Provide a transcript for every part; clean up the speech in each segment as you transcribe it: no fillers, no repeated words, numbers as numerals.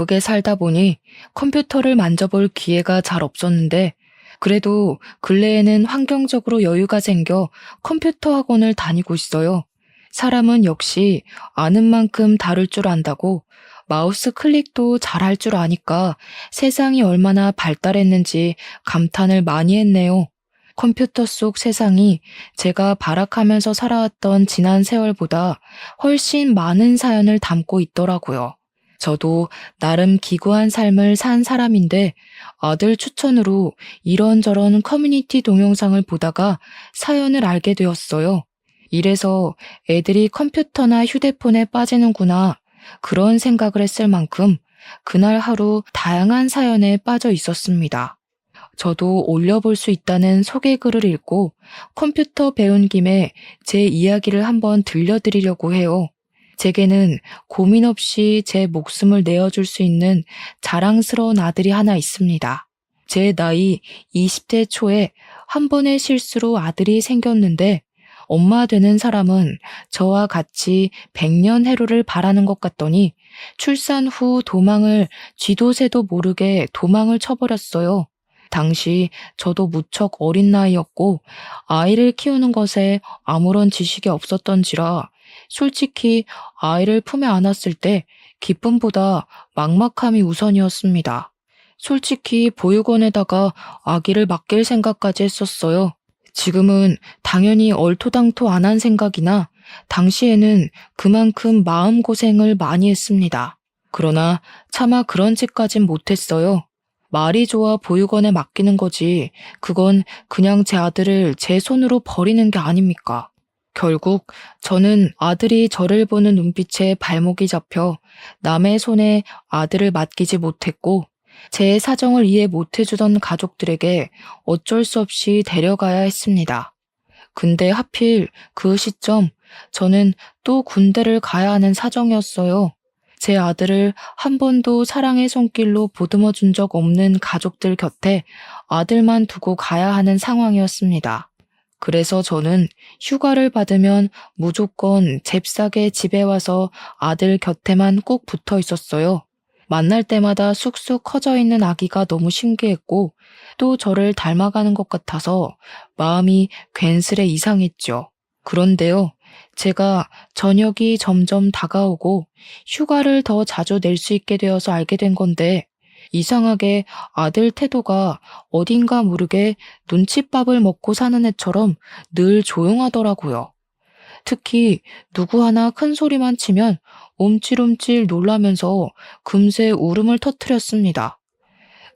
바쁘게 살다 보니 컴퓨터를 만져볼 기회가 잘 없었는데 그래도 근래에는 환경적으로 여유가 생겨 컴퓨터 학원을 다니고 있어요. 사람은 역시 아는 만큼 다룰 줄 안다고 마우스 클릭도 잘할 줄 아니까 세상이 얼마나 발달했는지 감탄을 많이 했네요. 컴퓨터 속 세상이 제가 발악하면서 살아왔던 지난 세월보다 훨씬 많은 사연을 담고 있더라고요. 저도 나름 기구한 삶을 산 사람인데 아들 추천으로 이런저런 커뮤니티 동영상을 보다가 사연을 알게 되었어요. 이래서 애들이 컴퓨터나 휴대폰에 빠지는구나 그런 생각을 했을 만큼 그날 하루 다양한 사연에 빠져 있었습니다. 저도 올려볼 수 있다는 소개글을 읽고 컴퓨터 배운 김에 제 이야기를 한번 들려드리려고 해요. 제게는 고민 없이 제 목숨을 내어줄 수 있는 자랑스러운 아들이 하나 있습니다. 제 나이 20대 초에 한 번의 실수로 아들이 생겼는데 엄마 되는 사람은 저와 같이 100년 해로를 바라는 것 같더니 출산 후 도망을 쥐도 새도 모르게 도망을 쳐버렸어요. 당시 저도 무척 어린 나이였고 아이를 키우는 것에 아무런 지식이 없었던지라 솔직히 아이를 품에 안았을 때 기쁨보다 막막함이 우선이었습니다. 솔직히 보육원에다가 아기를 맡길 생각까지 했었어요. 지금은 당연히 얼토당토 안 한 생각이나 당시에는 그만큼 마음고생을 많이 했습니다. 그러나 차마 그런 짓까진 못했어요. 말이 좋아 보육원에 맡기는 거지 그건 그냥 제 아들을 제 손으로 버리는 게 아닙니까? 결국 저는 아들이 저를 보는 눈빛에 발목이 잡혀 남의 손에 아들을 맡기지 못했고 제 사정을 이해 못해주던 가족들에게 어쩔 수 없이 데려가야 했습니다. 근데 하필 그 시점 저는 또 군대를 가야 하는 사정이었어요. 제 아들을 한 번도 사랑의 손길로 보듬어 준 적 없는 가족들 곁에 아들만 두고 가야 하는 상황이었습니다. 그래서 저는 휴가를 받으면 무조건 잽싸게 집에 와서 아들 곁에만 꼭 붙어 있었어요. 만날 때마다 쑥쑥 커져 있는 아기가 너무 신기했고 또 저를 닮아가는 것 같아서 마음이 괜스레 이상했죠. 그런데요, 제가 저녁이 점점 다가오고 휴가를 더 자주 낼 수 있게 되어서 알게 된 건데 이상하게 아들 태도가 어딘가 모르게 눈칫밥을 먹고 사는 애처럼 늘 조용하더라고요. 특히 누구 하나 큰 소리만 치면 움찔움찔 놀라면서 금세 울음을 터뜨렸습니다.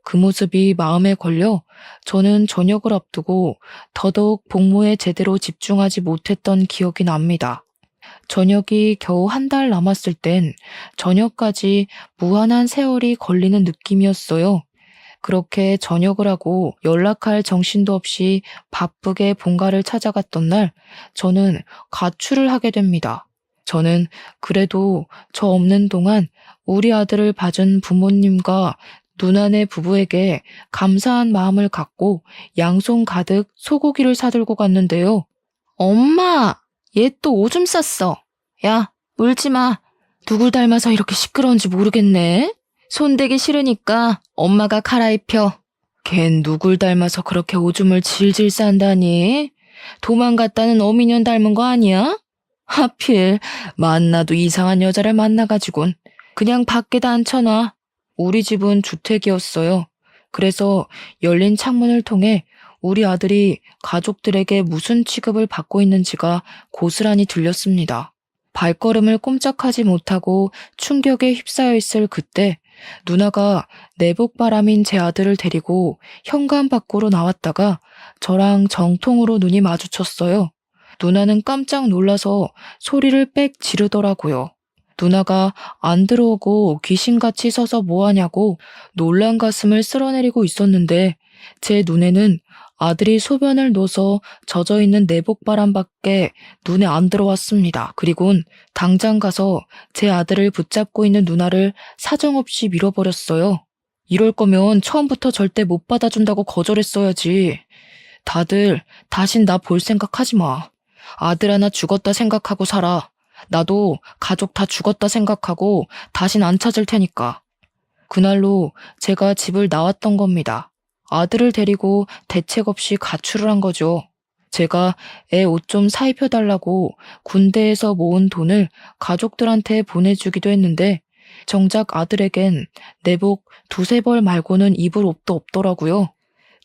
그 모습이 마음에 걸려 저는 저녁을 앞두고 더더욱 복무에 제대로 집중하지 못했던 기억이 납니다. 저녁이 겨우 한 달 남았을 땐 저녁까지 무한한 세월이 걸리는 느낌이었어요. 그렇게 저녁을 하고 연락할 정신도 없이 바쁘게 본가를 찾아갔던 날 저는 가출을 하게 됩니다. 저는 그래도 저 없는 동안 우리 아들을 봐준 부모님과 누나네 부부에게 감사한 마음을 갖고 양손 가득 소고기를 사들고 갔는데요. 엄마! 얘 또 오줌 쌌어. 야, 울지 마. 누굴 닮아서 이렇게 시끄러운지 모르겠네. 손대기 싫으니까 엄마가 갈아입혀. 걘 누굴 닮아서 그렇게 오줌을 질질 싼다니? 도망갔다는 어미년 닮은 거 아니야? 하필 만나도 이상한 여자를 만나가지곤 그냥 밖에다 앉혀놔. 우리 집은 주택이었어요. 그래서 열린 창문을 통해 우리 아들이 가족들에게 무슨 취급을 받고 있는지가 고스란히 들렸습니다. 발걸음을 꼼짝하지 못하고 충격에 휩싸여 있을 그때 누나가 내복바람인 제 아들을 데리고 현관 밖으로 나왔다가 저랑 정통으로 눈이 마주쳤어요. 누나는 깜짝 놀라서 소리를 빽 지르더라고요. 누나가 안 들어오고 귀신같이 서서 뭐하냐고 놀란 가슴을 쓸어내리고 있었는데 제 눈에는 아들이 소변을 넣어서 젖어있는 내복바람밖에 눈에 안 들어왔습니다. 그리곤 당장 가서 제 아들을 붙잡고 있는 누나를 사정없이 밀어버렸어요. 이럴 거면 처음부터 절대 못 받아준다고 거절했어야지. 다들 다신 나 볼 생각하지 마. 아들 하나 죽었다 생각하고 살아. 나도 가족 다 죽었다 생각하고 다신 안 찾을 테니까. 그날로 제가 집을 나왔던 겁니다. 아들을 데리고 대책 없이 가출을 한 거죠. 제가 애 옷 좀 사입혀달라고 군대에서 모은 돈을 가족들한테 보내주기도 했는데 정작 아들에겐 내복 두세 벌 말고는 입을 옷도 없더라고요.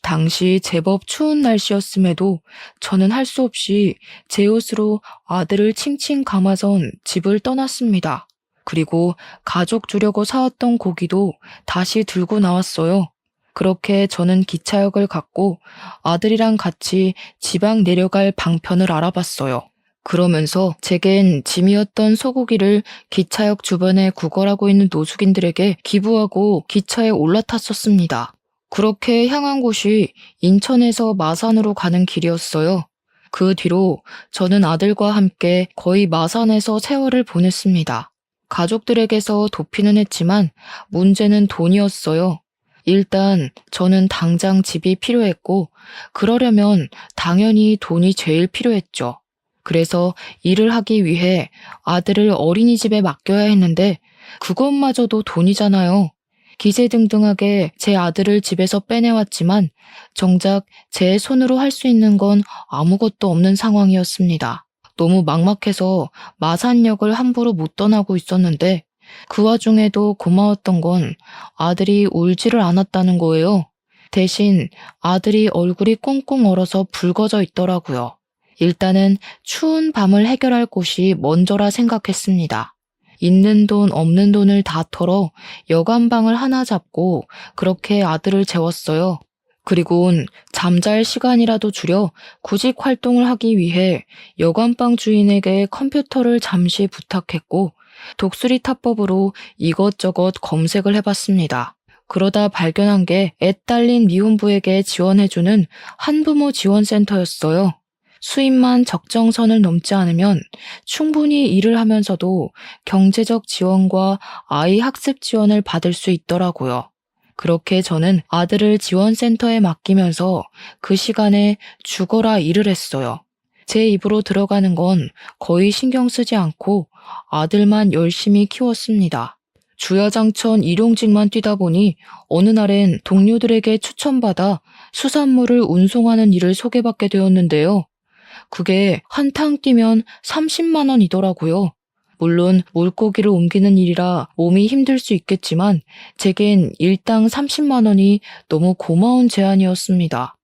당시 제법 추운 날씨였음에도 저는 할 수 없이 제 옷으로 아들을 칭칭 감아선 집을 떠났습니다. 그리고 가족 주려고 사왔던 고기도 다시 들고 나왔어요. 그렇게 저는 기차역을 갔고 아들이랑 같이 지방 내려갈 방편을 알아봤어요. 그러면서 제겐 짐이었던 소고기를 기차역 주변에 구걸하고 있는 노숙인들에게 기부하고 기차에 올라탔었습니다. 그렇게 향한 곳이 인천에서 마산으로 가는 길이었어요. 그 뒤로 저는 아들과 함께 거의 마산에서 세월을 보냈습니다. 가족들에게서 도피는 했지만 문제는 돈이었어요. 일단 저는 당장 집이 필요했고 그러려면 당연히 돈이 제일 필요했죠. 그래서 일을 하기 위해 아들을 어린이집에 맡겨야 했는데 그것마저도 돈이잖아요. 기세등등하게 제 아들을 집에서 빼내왔지만 정작 제 손으로 할 수 있는 건 아무것도 없는 상황이었습니다. 너무 막막해서 마산역을 함부로 못 떠나고 있었는데 그 와중에도 고마웠던 건 아들이 울지를 않았다는 거예요. 대신 아들이 얼굴이 꽁꽁 얼어서 붉어져 있더라고요. 일단은 추운 밤을 해결할 곳이 먼저라 생각했습니다. 있는 돈 없는 돈을 다 털어 여관방을 하나 잡고 그렇게 아들을 재웠어요. 그리곤 잠잘 시간이라도 줄여 구직 활동을 하기 위해 여관방 주인에게 컴퓨터를 잠시 부탁했고 독수리 타법으로 이것저것 검색을 해봤습니다. 그러다 발견한 게 애 딸린 미혼부에게 지원해주는 한부모 지원센터였어요. 수입만 적정선을 넘지 않으면 충분히 일을 하면서도 경제적 지원과 아이 학습 지원을 받을 수 있더라고요. 그렇게 저는 아들을 지원센터에 맡기면서 그 시간에 죽어라 일을 했어요. 제 입으로 들어가는 건 거의 신경 쓰지 않고 아들만 열심히 키웠습니다. 주야장천 일용직만 뛰다 보니 어느 날엔 동료들에게 추천받아 수산물을 운송하는 일을 소개받게 되었는데요. 그게 한탕 뛰면 30만 원이더라고요. 물론 물고기를 옮기는 일이라 몸이 힘들 수 있겠지만 제겐 일당 30만 원이 너무 고마운 제안이었습니다.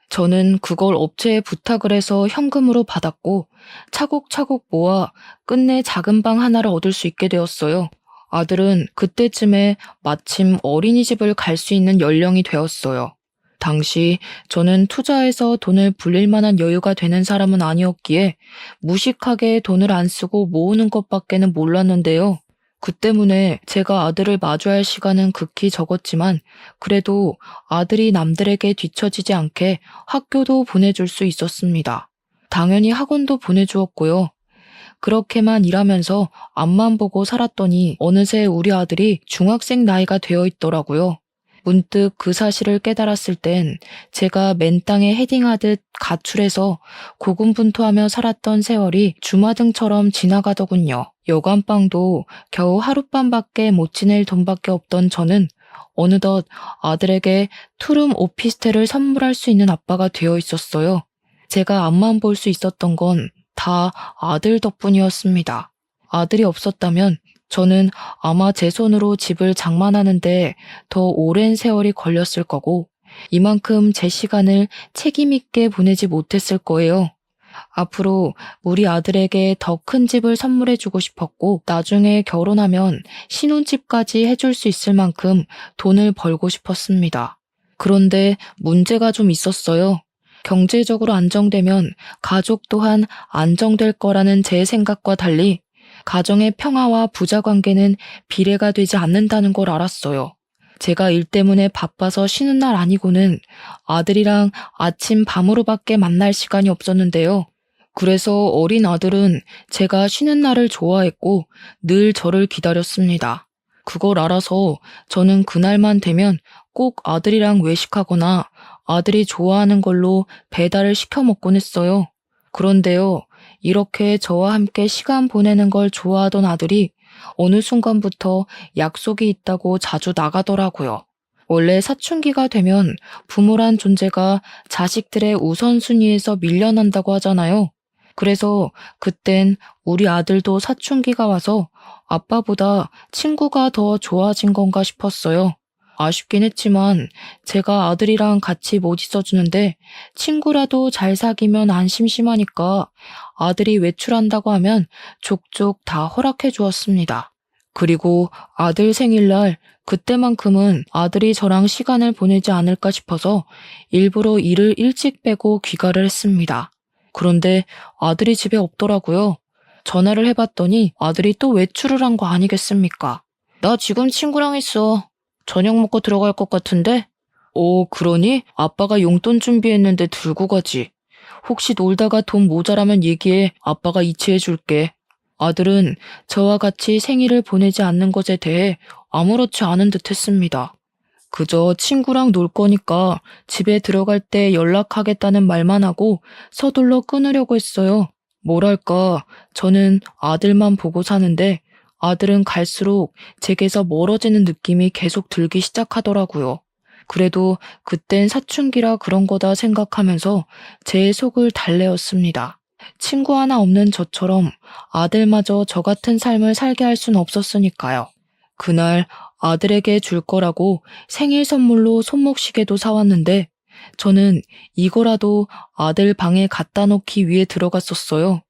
저는 그걸 업체에 부탁을 해서 현금으로 받았고 차곡차곡 모아 끝내 작은 방 하나를 얻을 수 있게 되었어요. 아들은 그때쯤에 마침 어린이집을 갈 수 있는 연령이 되었어요. 당시 저는 투자해서 돈을 불릴 만한 여유가 되는 사람은 아니었기에 무식하게 돈을 안 쓰고 모으는 것밖에는 몰랐는데요. 그 때문에 제가 아들을 마주할 시간은 극히 적었지만 그래도 아들이 남들에게 뒤처지지 않게 학교도 보내줄 수 있었습니다. 당연히 학원도 보내주었고요. 그렇게만 일하면서 앞만 보고 살았더니 어느새 우리 아들이 중학생 나이가 되어 있더라고요. 문득 그 사실을 깨달았을 땐 제가 맨 땅에 헤딩하듯 가출해서 고군분투하며 살았던 세월이 주마등처럼 지나가더군요. 여관방도 겨우 하룻밤밖에 못 지낼 돈밖에 없던 저는 어느덧 아들에게 투룸 오피스텔을 선물할 수 있는 아빠가 되어 있었어요. 제가 앞만 볼 수 있었던 건 다 아들 덕분이었습니다. 아들이 없었다면 저는 아마 제 손으로 집을 장만하는데 더 오랜 세월이 걸렸을 거고 이만큼 제 시간을 책임있게 보내지 못했을 거예요. 앞으로 우리 아들에게 더 큰 집을 선물해주고 싶었고 나중에 결혼하면 신혼집까지 해줄 수 있을 만큼 돈을 벌고 싶었습니다. 그런데 문제가 좀 있었어요. 경제적으로 안정되면 가족 또한 안정될 거라는 제 생각과 달리 가정의 평화와 부자 관계는 비례가 되지 않는다는 걸 알았어요. 제가 일 때문에 바빠서 쉬는 날 아니고는 아들이랑 아침 밤으로밖에 만날 시간이 없었는데요. 그래서 어린 아들은 제가 쉬는 날을 좋아했고 늘 저를 기다렸습니다. 그걸 알아서 저는 그날만 되면 꼭 아들이랑 외식하거나 아들이 좋아하는 걸로 배달을 시켜 먹곤 했어요. 그런데요, 이렇게 저와 함께 시간 보내는 걸 좋아하던 아들이 어느 순간부터 약속이 있다고 자주 나가더라고요. 원래 사춘기가 되면 부모란 존재가 자식들의 우선순위에서 밀려난다고 하잖아요. 그래서 그땐 우리 아들도 사춘기가 와서 아빠보다 친구가 더 좋아진 건가 싶었어요. 아쉽긴 했지만 제가 아들이랑 같이 못 있어주는데 친구라도 잘 사귀면 안 심심하니까 아들이 외출한다고 하면 족족 다 허락해 주었습니다. 그리고 아들 생일날 그때만큼은 아들이 저랑 시간을 보내지 않을까 싶어서 일부러 일을 일찍 빼고 귀가를 했습니다. 그런데 아들이 집에 없더라고요. 전화를 해봤더니 아들이 또 외출을 한 거 아니겠습니까? 나 지금 친구랑 있어. 저녁 먹고 들어갈 것 같은데? 그러니? 아빠가 용돈 준비했는데 들고 가지. 혹시 놀다가 돈 모자라면 얘기해. 아빠가 이체해 줄게. 아들은 저와 같이 생일을 보내지 않는 것에 대해 아무렇지 않은 듯 했습니다. 그저 친구랑 놀 거니까 집에 들어갈 때 연락하겠다는 말만 하고 서둘러 끊으려고 했어요. 뭐랄까, 저는 아들만 보고 사는데 아들은 갈수록 제게서 멀어지는 느낌이 계속 들기 시작하더라고요. 그래도 그땐 사춘기라 그런 거다 생각하면서 제 속을 달래었습니다. 친구 하나 없는 저처럼 아들마저 저 같은 삶을 살게 할 순 없었으니까요. 그날 아들에게 줄 거라고 생일 선물로 손목시계도 사왔는데 저는 이거라도 아들 방에 갖다 놓기 위해 들어갔었어요.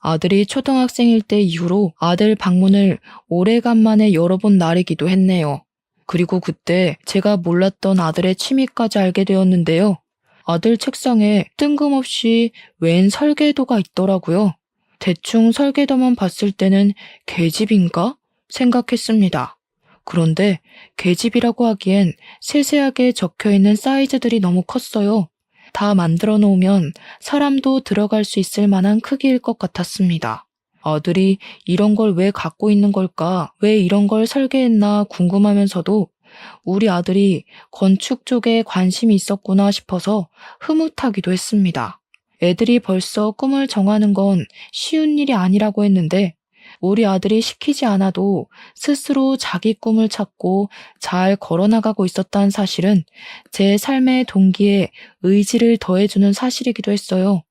아들이 초등학생일 때 이후로 아들 방문을 오래간만에 열어본 날이기도 했네요. 그리고 그때 제가 몰랐던 아들의 취미까지 알게 되었는데요. 아들 책상에 뜬금없이 웬 설계도가 있더라고요. 대충 설계도만 봤을 때는 계집인가 생각했습니다. 그런데 계집이라고 하기엔 세세하게 적혀있는 사이즈들이 너무 컸어요. 다 만들어 놓으면 사람도 들어갈 수 있을 만한 크기일 것 같았습니다. 아들이 이런 걸 왜 갖고 있는 걸까? 왜 이런 걸 설계했나 궁금하면서도 우리 아들이 건축 쪽에 관심이 있었구나 싶어서 흐뭇하기도 했습니다. 애들이 벌써 꿈을 정하는 건 쉬운 일이 아니라고 했는데 우리 아들이 시키지 않아도 스스로 자기 꿈을 찾고 잘 걸어나가고 있었다는 사실은 제 삶의 동기에 의지를 더해주는 사실이기도 했어요.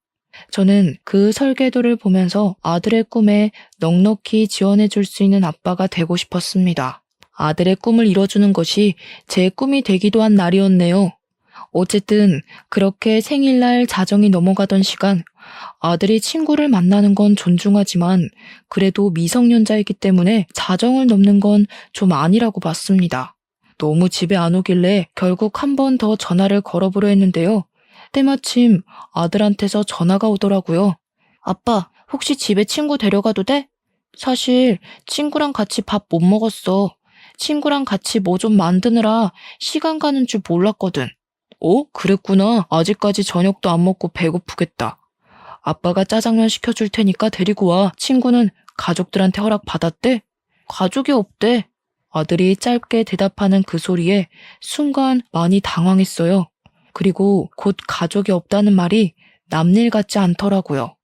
저는 그 설계도를 보면서 아들의 꿈에 넉넉히 지원해 줄 수 있는 아빠가 되고 싶었습니다. 아들의 꿈을 이뤄주는 것이 제 꿈이 되기도 한 날이었네요. 어쨌든 그렇게 생일날 자정이 넘어가던 시간, 아들이 친구를 만나는 건 존중하지만 그래도 미성년자이기 때문에 자정을 넘는 건 좀 아니라고 봤습니다. 너무 집에 안 오길래 결국 한 번 더 전화를 걸어보려 했는데요. 때마침 아들한테서 전화가 오더라고요. 아빠, 혹시 집에 친구 데려가도 돼? 사실 친구랑 같이 밥 못 먹었어. 친구랑 같이 뭐 좀 만드느라 시간 가는 줄 몰랐거든. 그랬구나. 아직까지 저녁도 안 먹고 배고프겠다. 아빠가 짜장면 시켜줄 테니까 데리고 와. 친구는 가족들한테 허락 받았대? 가족이 없대. 아들이 짧게 대답하는 그 소리에 순간 많이 당황했어요. 그리고 곧 가족이 없다는 말이 남일 같지 않더라고요.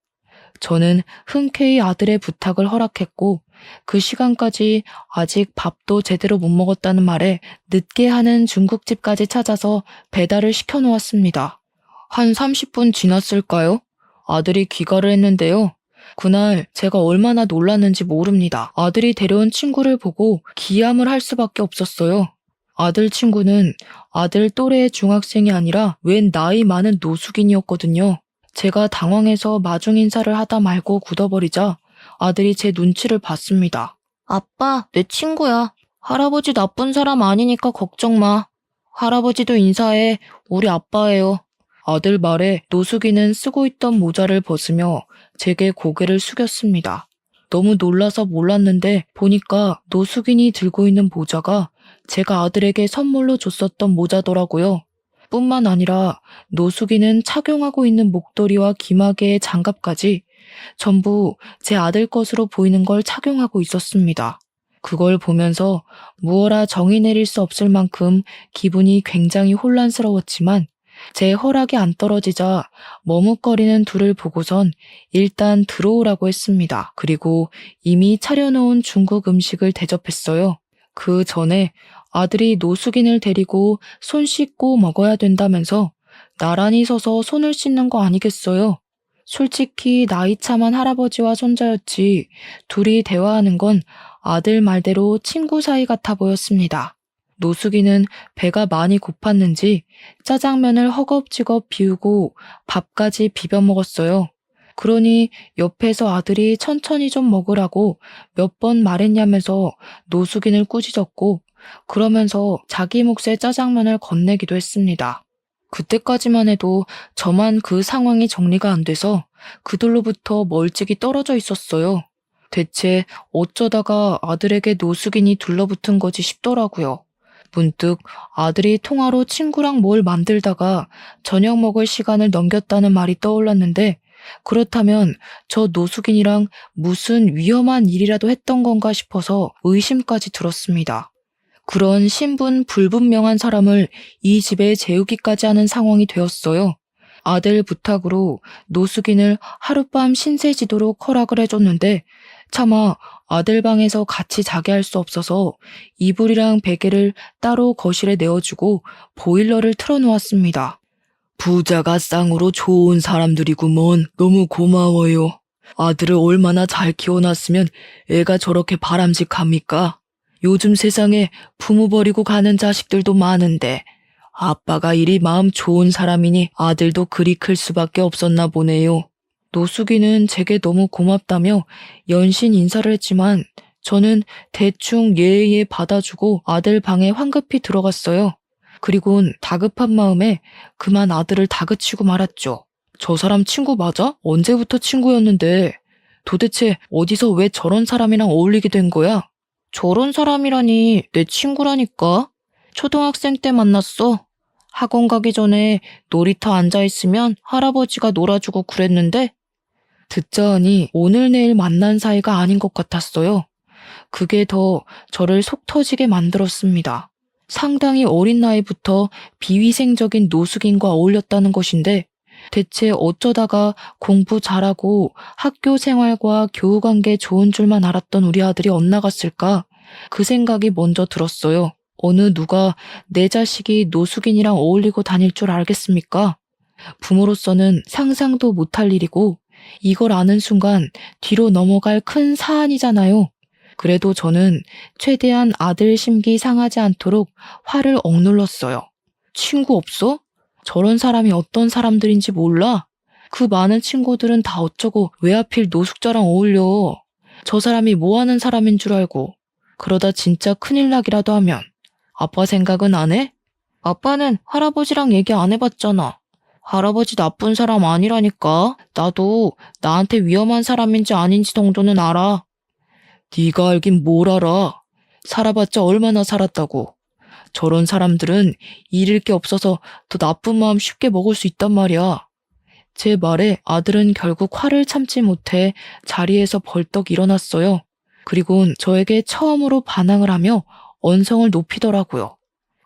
저는 흔쾌히 아들의 부탁을 허락했고 그 시간까지 아직 밥도 제대로 못 먹었다는 말에 늦게 하는 중국집까지 찾아서 배달을 시켜놓았습니다. 한 30분 지났을까요? 아들이 귀가를 했는데요. 그날 제가 얼마나 놀랐는지 모릅니다. 아들이 데려온 친구를 보고 기함을 할 수밖에 없었어요. 아들 친구는 아들 또래의 중학생이 아니라 웬 나이 많은 노숙인이었거든요. 제가 당황해서 마중 인사를 하다 말고 굳어버리자 아들이 제 눈치를 봤습니다. 아빠, 내 친구야. 할아버지 나쁜 사람 아니니까 걱정 마. 할아버지도 인사해. 우리 아빠예요. 아들 말에 노숙인은 쓰고 있던 모자를 벗으며 제게 고개를 숙였습니다. 너무 놀라서 몰랐는데 보니까 노숙인이 들고 있는 모자가 제가 아들에게 선물로 줬었던 모자더라고요. 뿐만 아니라 노숙인은 착용하고 있는 목도리와 귀마개의 장갑까지 전부 제 아들 것으로 보이는 걸 착용하고 있었습니다. 그걸 보면서 무어라 정의 내릴 수 없을 만큼 기분이 굉장히 혼란스러웠지만 제 허락이 안 떨어지자 머뭇거리는 둘을 보고선 일단 들어오라고 했습니다. 그리고 이미 차려놓은 중국 음식을 대접했어요. 그 전에 아들이 노숙인을 데리고 손 씻고 먹어야 된다면서 나란히 서서 손을 씻는 거 아니겠어요? 솔직히 나이 참한 할아버지와 손자였지 둘이 대화하는 건 아들 말대로 친구 사이 같아 보였습니다. 노숙이는 배가 많이 고팠는지 짜장면을 허겁지겁 비우고 밥까지 비벼 먹었어요. 그러니 옆에서 아들이 천천히 좀 먹으라고 몇 번 말했냐면서 노숙인을 꾸짖었고 그러면서 자기 몫의 짜장면을 건네기도 했습니다. 그때까지만 해도 저만 그 상황이 정리가 안 돼서 그들로부터 멀찍이 떨어져 있었어요. 대체 어쩌다가 아들에게 노숙인이 둘러붙은 거지 싶더라고요. 문득 아들이 통화로 친구랑 뭘 만들다가 저녁 먹을 시간을 넘겼다는 말이 떠올랐는데 그렇다면 저 노숙인이랑 무슨 위험한 일이라도 했던 건가 싶어서 의심까지 들었습니다. 그런 신분 불분명한 사람을 이 집에 재우기까지 하는 상황이 되었어요. 아들 부탁으로 노숙인을 하룻밤 신세지도록 허락을 해줬는데 차마 아들 방에서 같이 자게 할 수 없어서 이불이랑 베개를 따로 거실에 내어주고 보일러를 틀어놓았습니다. 부자가 쌍으로 좋은 사람들이구먼. 너무 고마워요. 아들을 얼마나 잘 키워놨으면 애가 저렇게 바람직합니까? 요즘 세상에 부모 버리고 가는 자식들도 많은데 아빠가 이리 마음 좋은 사람이니 아들도 그리 클 수밖에 없었나 보네요. 노숙이는 제게 너무 고맙다며 연신 인사를 했지만 저는 대충 예의에 받아주고 아들 방에 황급히 들어갔어요. 그리곤 다급한 마음에 그만 아들을 다그치고 말았죠. 저 사람 친구 맞아? 언제부터 친구였는데 도대체 어디서 왜 저런 사람이랑 어울리게 된 거야? 저런 사람이라니 내 친구라니까. 초등학생 때 만났어. 학원 가기 전에 놀이터 앉아있으면 할아버지가 놀아주고 그랬는데 듣자 하니 오늘 내일 만난 사이가 아닌 것 같았어요. 그게 더 저를 속 터지게 만들었습니다. 상당히 어린 나이부터 비위생적인 노숙인과 어울렸다는 것인데 대체 어쩌다가 공부 잘하고 학교 생활과 교우관계 좋은 줄만 알았던 우리 아들이 엇나갔을까? 그 생각이 먼저 들었어요. 어느 누가 내 자식이 노숙인이랑 어울리고 다닐 줄 알겠습니까? 부모로서는 상상도 못할 일이고 이걸 아는 순간 뒤로 넘어갈 큰 사안이잖아요. 그래도 저는 최대한 아들 심기 상하지 않도록 화를 억눌렀어요. 친구 없어? 저런 사람이 어떤 사람들인지 몰라? 그 많은 친구들은 다 어쩌고 왜 하필 노숙자랑 어울려? 저 사람이 뭐 하는 사람인 줄 알고. 그러다 진짜 큰일 나기라도 하면 아빠 생각은 안 해? 아빠는 할아버지랑 얘기 안 해봤잖아. 할아버지 나쁜 사람 아니라니까. 나도 나한테 위험한 사람인지 아닌지 정도는 알아. 네가 알긴 뭘 알아. 살아봤자 얼마나 살았다고. 저런 사람들은 잃을 게 없어서 더 나쁜 마음 쉽게 먹을 수 있단 말이야. 제 말에 아들은 결국 화를 참지 못해 자리에서 벌떡 일어났어요. 그리곤 저에게 처음으로 반항을 하며 언성을 높이더라고요.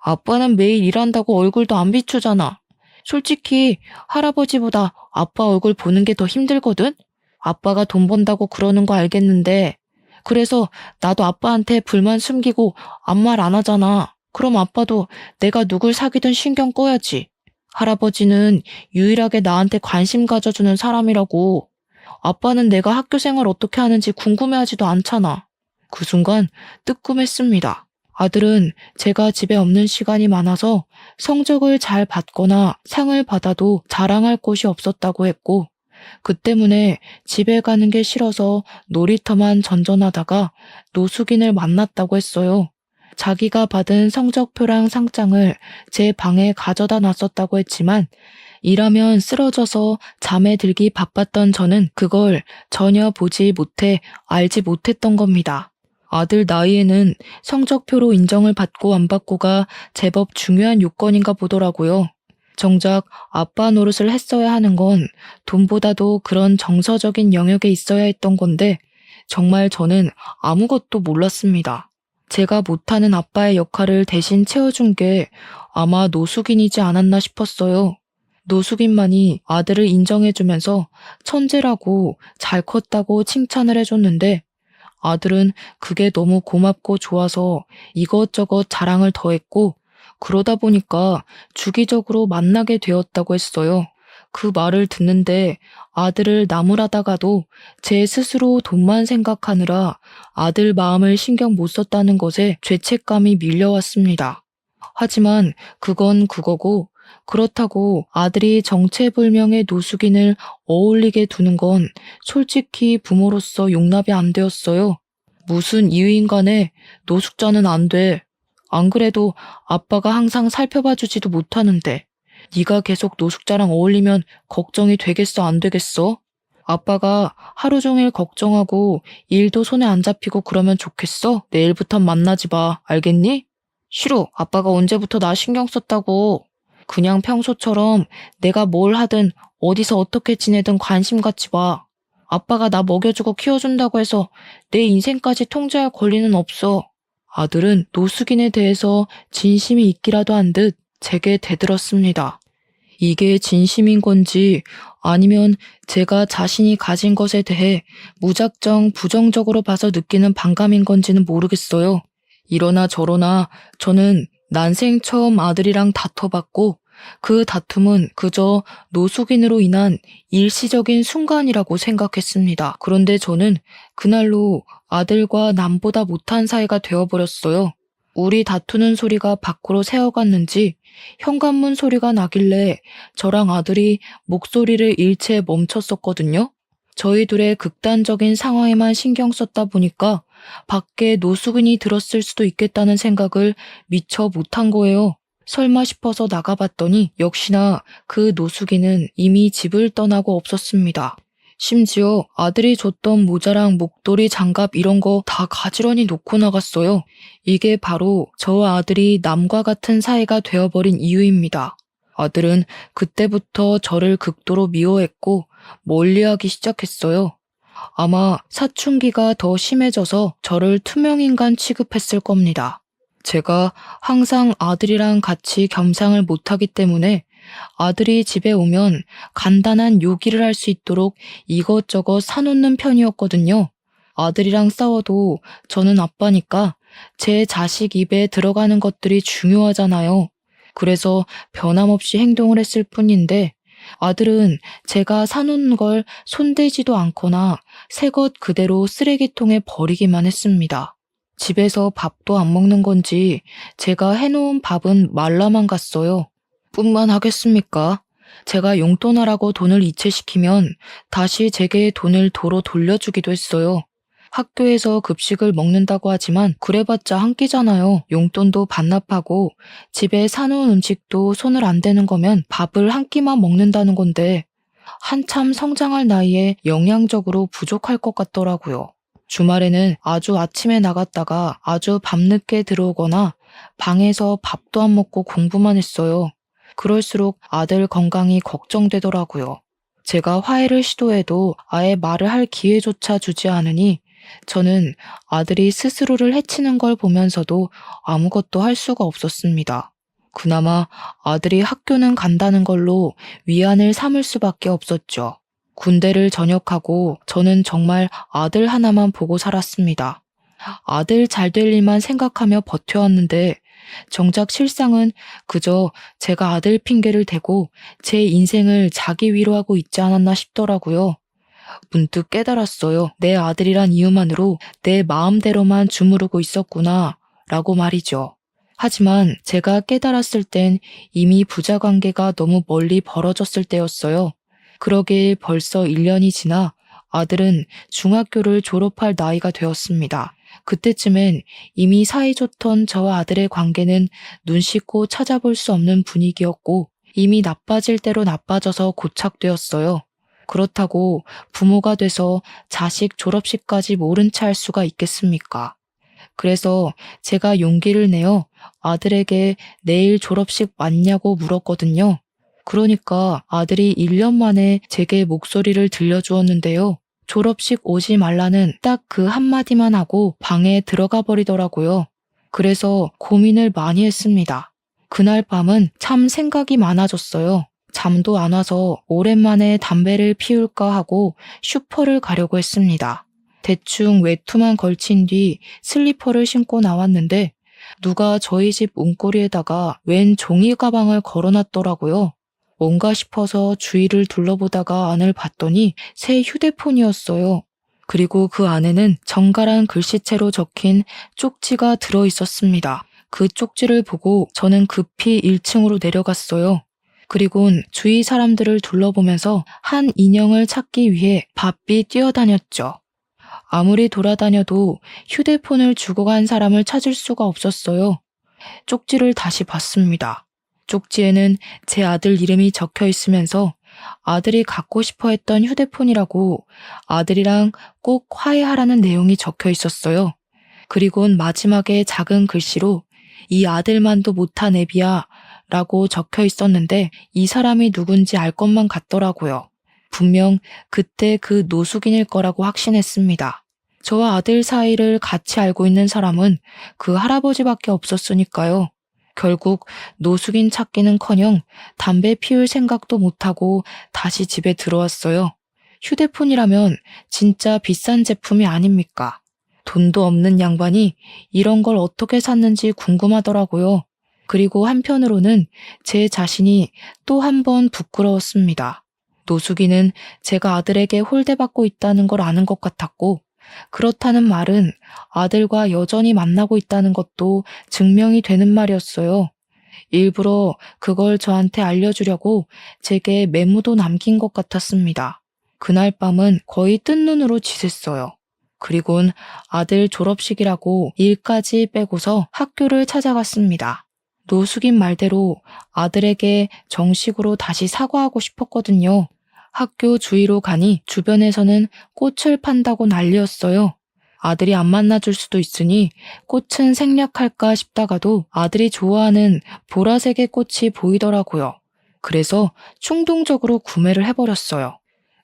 아빠는 매일 일한다고 얼굴도 안 비추잖아. 솔직히 할아버지보다 아빠 얼굴 보는 게 더 힘들거든? 아빠가 돈 번다고 그러는 거 알겠는데 그래서 나도 아빠한테 불만 숨기고 아무 말 안 하잖아. 그럼 아빠도 내가 누굴 사귀든 신경 꺼야지. 할아버지는 유일하게 나한테 관심 가져주는 사람이라고. 아빠는 내가 학교 생활 어떻게 하는지 궁금해하지도 않잖아. 그 순간 뜨끔했습니다. 아들은 제가 집에 없는 시간이 많아서 성적을 잘 받거나 상을 받아도 자랑할 곳이 없었다고 했고 그 때문에 집에 가는 게 싫어서 놀이터만 전전하다가 노숙인을 만났다고 했어요. 자기가 받은 성적표랑 상장을 제 방에 가져다 놨었다고 했지만 일하면 쓰러져서 잠에 들기 바빴던 저는 그걸 전혀 보지 못해 알지 못했던 겁니다. 아들 나이에는 성적표로 인정을 받고 안 받고가 제법 중요한 요건인가 보더라고요. 정작 아빠 노릇을 했어야 하는 건 돈보다도 그런 정서적인 영역에 있어야 했던 건데 정말 저는 아무것도 몰랐습니다. 제가 못하는 아빠의 역할을 대신 채워준 게 아마 노숙인이지 않았나 싶었어요. 노숙인만이 아들을 인정해주면서 천재라고 잘 컸다고 칭찬을 해줬는데 아들은 그게 너무 고맙고 좋아서 이것저것 자랑을 더했고 그러다 보니까 주기적으로 만나게 되었다고 했어요. 그 말을 듣는데 아들을 나무라다가도 제 스스로 돈만 생각하느라 아들 마음을 신경 못 썼다는 것에 죄책감이 밀려왔습니다. 하지만 그건 그거고 그렇다고 아들이 정체불명의 노숙인을 어울리게 두는 건 솔직히 부모로서 용납이 안 되었어요. 무슨 이유인 간에 노숙자는 안 돼. 안 그래도 아빠가 항상 살펴봐주지도 못하는데 네가 계속 노숙자랑 어울리면 걱정이 되겠어 안 되겠어? 아빠가 하루 종일 걱정하고 일도 손에 안 잡히고 그러면 좋겠어? 내일부턴 만나지 마. 알겠니? 싫어. 아빠가 언제부터 나 신경 썼다고. 그냥 평소처럼 내가 뭘 하든 어디서 어떻게 지내든 관심 갖지 마. 아빠가 나 먹여주고 키워준다고 해서 내 인생까지 통제할 권리는 없어. 아들은 노숙인에 대해서 진심이 있기라도 한 듯 제게 대들었습니다. 이게 진심인 건지 아니면 제가 자신이 가진 것에 대해 무작정 부정적으로 봐서 느끼는 반감인 건지는 모르겠어요. 이러나 저러나 저는 난생 처음 아들이랑 다퉈봤고 그 다툼은 그저 노숙인으로 인한 일시적인 순간이라고 생각했습니다. 그런데 저는 그날로 아들과 남보다 못한 사이가 되어버렸어요. 우리 다투는 소리가 밖으로 새어갔는지 현관문 소리가 나길래 저랑 아들이 목소리를 일체 멈췄었거든요. 저희 둘의 극단적인 상황에만 신경 썼다 보니까 밖에 노숙인이 들었을 수도 있겠다는 생각을 미처 못한 거예요. 설마 싶어서 나가봤더니 역시나 그 노숙인은 이미 집을 떠나고 없었습니다. 심지어 아들이 줬던 모자랑 목도리, 장갑 이런 거 다 가지런히 놓고 나갔어요. 이게 바로 저와 아들이 남과 같은 사이가 되어버린 이유입니다. 아들은 그때부터 저를 극도로 미워했고 멀리하기 시작했어요. 아마 사춘기가 더 심해져서 저를 투명인간 취급했을 겁니다. 제가 항상 아들이랑 같이 겸상을 못하기 때문에 아들이 집에 오면 간단한 요기를 할 수 있도록 이것저것 사놓는 편이었거든요. 아들이랑 싸워도 저는 아빠니까 제 자식 입에 들어가는 것들이 중요하잖아요. 그래서 변함없이 행동을 했을 뿐인데 아들은 제가 사놓는 걸 손대지도 않거나 새 것 그대로 쓰레기통에 버리기만 했습니다. 집에서 밥도 안 먹는 건지 제가 해놓은 밥은 말라만 갔어요. 뿐만 하겠습니까? 제가 용돈하라고 돈을 이체시키면 다시 제게 돈을 도로 돌려주기도 했어요. 학교에서 급식을 먹는다고 하지만 그래봤자 한 끼잖아요. 용돈도 반납하고 집에 사놓은 음식도 손을 안 대는 거면 밥을 한 끼만 먹는다는 건데 한참 성장할 나이에 영양적으로 부족할 것 같더라고요. 주말에는 아주 아침에 나갔다가 아주 밤늦게 들어오거나 방에서 밥도 안 먹고 공부만 했어요. 그럴수록 아들 건강이 걱정되더라고요. 제가 화해를 시도해도 아예 말을 할 기회조차 주지 않으니 저는 아들이 스스로를 해치는 걸 보면서도 아무것도 할 수가 없었습니다. 그나마 아들이 학교는 간다는 걸로 위안을 삼을 수밖에 없었죠. 군대를 전역하고 저는 정말 아들 하나만 보고 살았습니다. 아들 잘 될 일만 생각하며 버텨왔는데 정작 실상은 그저 제가 아들 핑계를 대고 제 인생을 자기 위로하고 있지 않았나 싶더라고요. 문득 깨달았어요. 내 아들이란 이유만으로 내 마음대로만 주무르고 있었구나 라고 말이죠. 하지만 제가 깨달았을 땐 이미 부자 관계가 너무 멀리 벌어졌을 때였어요. 그러길 벌써 1년이 지나 아들은 중학교를 졸업할 나이가 되었습니다. 그때쯤엔 이미 사이좋던 저와 아들의 관계는 눈 씻고 찾아볼 수 없는 분위기였고 이미 나빠질 대로 나빠져서 고착되었어요. 그렇다고 부모가 돼서 자식 졸업식까지 모른 채 할 수가 있겠습니까? 그래서 제가 용기를 내어 아들에게 내일 졸업식 맞냐고 물었거든요. 그러니까 아들이 1년 만에 제게 목소리를 들려주었는데요. 졸업식 오지 말라는 딱 그 한마디만 하고 방에 들어가 버리더라고요. 그래서 고민을 많이 했습니다. 그날 밤은 참 생각이 많아졌어요. 잠도 안 와서 오랜만에 담배를 피울까 하고 슈퍼를 가려고 했습니다. 대충 외투만 걸친 뒤 슬리퍼를 신고 나왔는데 누가 저희 집 문고리에다가 웬 종이 가방을 걸어놨더라고요. 뭔가 싶어서 주위를 둘러보다가 안을 봤더니 새 휴대폰이었어요. 그리고 그 안에는 정갈한 글씨체로 적힌 쪽지가 들어 있었습니다. 그 쪽지를 보고 저는 급히 1층으로 내려갔어요. 그리곤 주위 사람들을 둘러보면서 한 인형을 찾기 위해 바삐 뛰어다녔죠. 아무리 돌아다녀도 휴대폰을 주고 간 사람을 찾을 수가 없었어요. 쪽지를 다시 봤습니다. 쪽지에는 제 아들 이름이 적혀 있으면서 아들이 갖고 싶어 했던 휴대폰이라고 아들이랑 꼭 화해하라는 내용이 적혀 있었어요. 그리곤 마지막에 작은 글씨로 이 아들만도 못한 애비야 라고 적혀 있었는데 이 사람이 누군지 알 것만 같더라고요. 분명 그때 그 노숙인일 거라고 확신했습니다. 저와 아들 사이를 같이 알고 있는 사람은 그 할아버지밖에 없었으니까요. 결국 노숙인 찾기는커녕 담배 피울 생각도 못하고 다시 집에 들어왔어요. 휴대폰이라면 진짜 비싼 제품이 아닙니까? 돈도 없는 양반이 이런 걸 어떻게 샀는지 궁금하더라고요. 그리고 한편으로는 제 자신이 또 한 번 부끄러웠습니다. 노숙인은 제가 아들에게 홀대받고 있다는 걸 아는 것 같았고, 그렇다는 말은 아들과 여전히 만나고 있다는 것도 증명이 되는 말이었어요. 일부러 그걸 저한테 알려주려고 제게 메모도 남긴 것 같았습니다. 그날 밤은 거의 뜬 눈으로 지샜어요. 그리곤 아들 졸업식이라고 일까지 빼고서 학교를 찾아갔습니다. 노숙인 말대로 아들에게 정식으로 다시 사과하고 싶었거든요. 학교 주위로 가니 주변에서는 꽃을 판다고 난리였어요. 아들이 안 만나줄 수도 있으니 꽃은 생략할까 싶다가도 아들이 좋아하는 보라색의 꽃이 보이더라고요. 그래서 충동적으로 구매를 해버렸어요.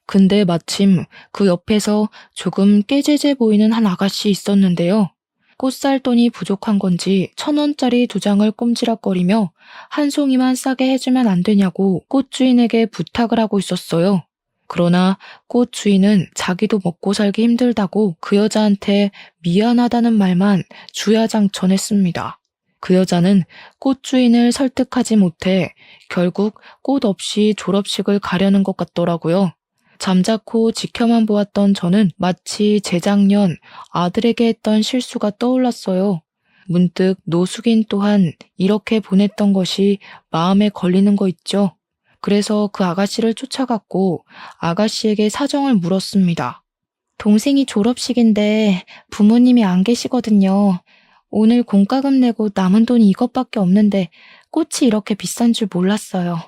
근데 마침 그 옆에서 조금 깨재재 보이는 한 아가씨 있었는데요. 꽃 살 돈이 부족한 건지 1,000원짜리 2장을 꼼지락거리며 한 송이만 싸게 해주면 안 되냐고 꽃 주인에게 부탁을 하고 있었어요. 그러나 꽃 주인은 자기도 먹고 살기 힘들다고 그 여자한테 미안하다는 말만 주야장천했습니다. 그 여자는 꽃 주인을 설득하지 못해 결국 꽃 없이 졸업식을 가려는 것 같더라고요. 잠자코 지켜만 보았던 저는 마치 재작년 아들에게 했던 실수가 떠올랐어요. 문득 노숙인 또한 이렇게 보냈던 것이 마음에 걸리는 거 있죠. 그래서 그 아가씨를 쫓아갔고 아가씨에게 사정을 물었습니다. 동생이 졸업식인데 부모님이 안 계시거든요. 오늘 공과금 내고 남은 돈이 이것밖에 없는데 꽃이 이렇게 비싼 줄 몰랐어요.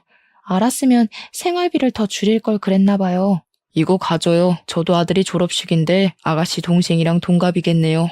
알았으면 생활비를 더 줄일 걸 그랬나 봐요. 이거 가져요. 저도 아들이 졸업식인데 아가씨 동생이랑 동갑이겠네요.